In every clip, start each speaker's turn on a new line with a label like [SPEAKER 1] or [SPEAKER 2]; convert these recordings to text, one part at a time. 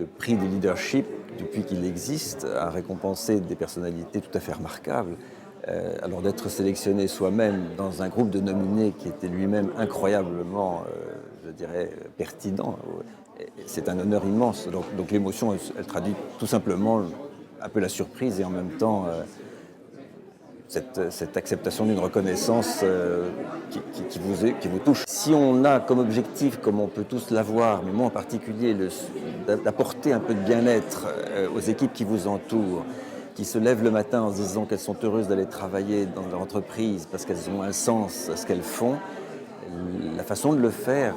[SPEAKER 1] prix du leadership, depuis qu'il existe, a récompensé des personnalités tout à fait remarquables. Alors d'être sélectionné soi-même dans un groupe de nominés qui était lui-même incroyablement, je dirais, pertinent, c'est un honneur immense. Donc l'émotion, elle traduit tout simplement un peu la surprise et en même temps cette acceptation d'une reconnaissance qui vous touche. Si on a comme objectif, comme on peut tous l'avoir, mais moi en particulier, d'apporter un peu de bien-être aux équipes qui vous entourent, qui se lèvent le matin en se disant qu'elles sont heureuses d'aller travailler dans leur entreprise parce qu'elles ont un sens à ce qu'elles font, la façon de le faire,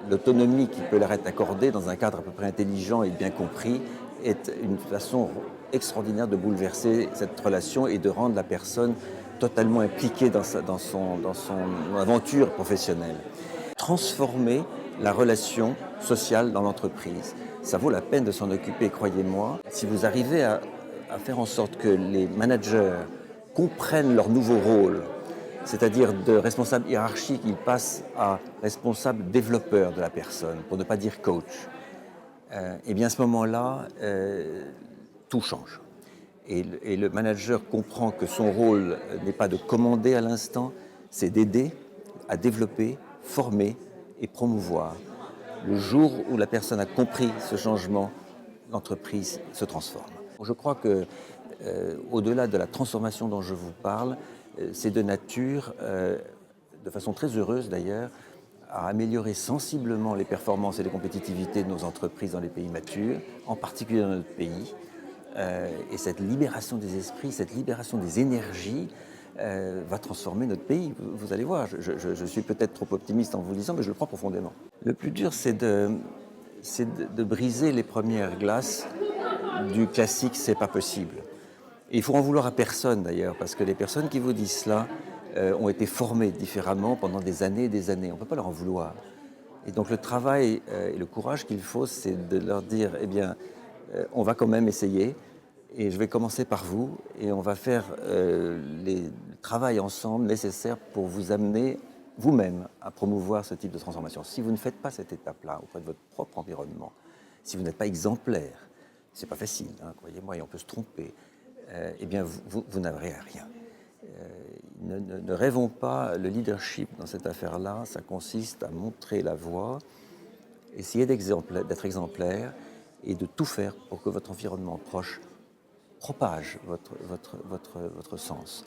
[SPEAKER 1] l'autonomie qui peut leur être accordée dans un cadre à peu près intelligent et bien compris, est une façon extraordinaire de bouleverser cette relation et de rendre la personne totalement impliquée dans son aventure professionnelle. Transformer la relation sociale dans l'entreprise, ça vaut la peine de s'en occuper, croyez-moi. Si vous arrivez à faire en sorte que les managers comprennent leur nouveau rôle, c'est-à-dire de responsable hiérarchique, ils passent à responsable développeur de la personne, pour ne pas dire coach, et bien à ce moment-là, tout change. Et le manager comprend que son rôle n'est pas de commander à l'instant, c'est d'aider à développer, former et promouvoir. Le jour où la personne a compris ce changement, l'entreprise se transforme. Je crois que, au-delà de la transformation dont je vous parle, c'est de nature, de façon très heureuse d'ailleurs, à améliorer sensiblement les performances et les compétitivités de nos entreprises dans les pays matures, en particulier dans notre pays. Et cette libération des esprits, cette libération des énergies va transformer notre pays. Vous allez voir, je suis peut-être trop optimiste en vous le disant, mais je le crois profondément. Le plus dur, c'est de briser les premières glaces du classique « c'est pas possible ». Et il faut en vouloir à personne d'ailleurs, parce que les personnes qui vous disent cela ont été formées différemment pendant des années et des années. On ne peut pas leur en vouloir. Et donc le travail et le courage qu'il faut, c'est de leur dire, eh bien, on va quand même essayer, et je vais commencer par vous, et on va faire le travail ensemble nécessaire pour vous amener vous-même à promouvoir ce type de transformation. Si vous ne faites pas cette étape-là auprès de votre propre environnement, si vous n'êtes pas exemplaire, c'est pas facile, hein, croyez-moi, et on peut se tromper, eh bien vous n'aurez rien. Ne rêvons pas, le leadership dans cette affaire-là, ça consiste à montrer la voie, essayer d'être exemplaire et de tout faire pour que votre environnement proche propage votre sens.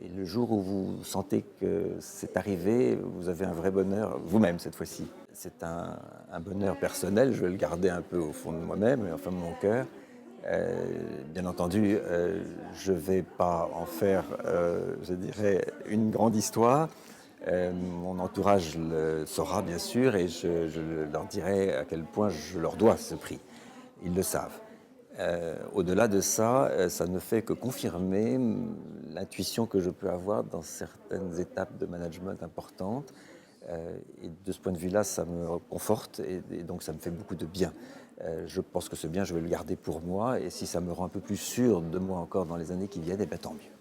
[SPEAKER 1] Et le jour où vous sentez que c'est arrivé, vous avez un vrai bonheur, vous-même cette fois-ci. C'est un bonheur personnel, je vais le garder un peu au fond de moi-même, enfin de mon cœur. Bien entendu, je ne vais pas en faire, je dirais, une grande histoire. Mon entourage le saura bien sûr et je leur dirai à quel point je leur dois ce prix. Ils le savent. Au-delà de ça, ça ne fait que confirmer l'intuition que je peux avoir dans certaines étapes de management importantes. Et de ce point de vue-là, ça me conforte et donc ça me fait beaucoup de bien. Je pense que ce bien, je vais le garder pour moi et si ça me rend un peu plus sûr de moi encore dans les années qui viennent, eh bien, tant mieux.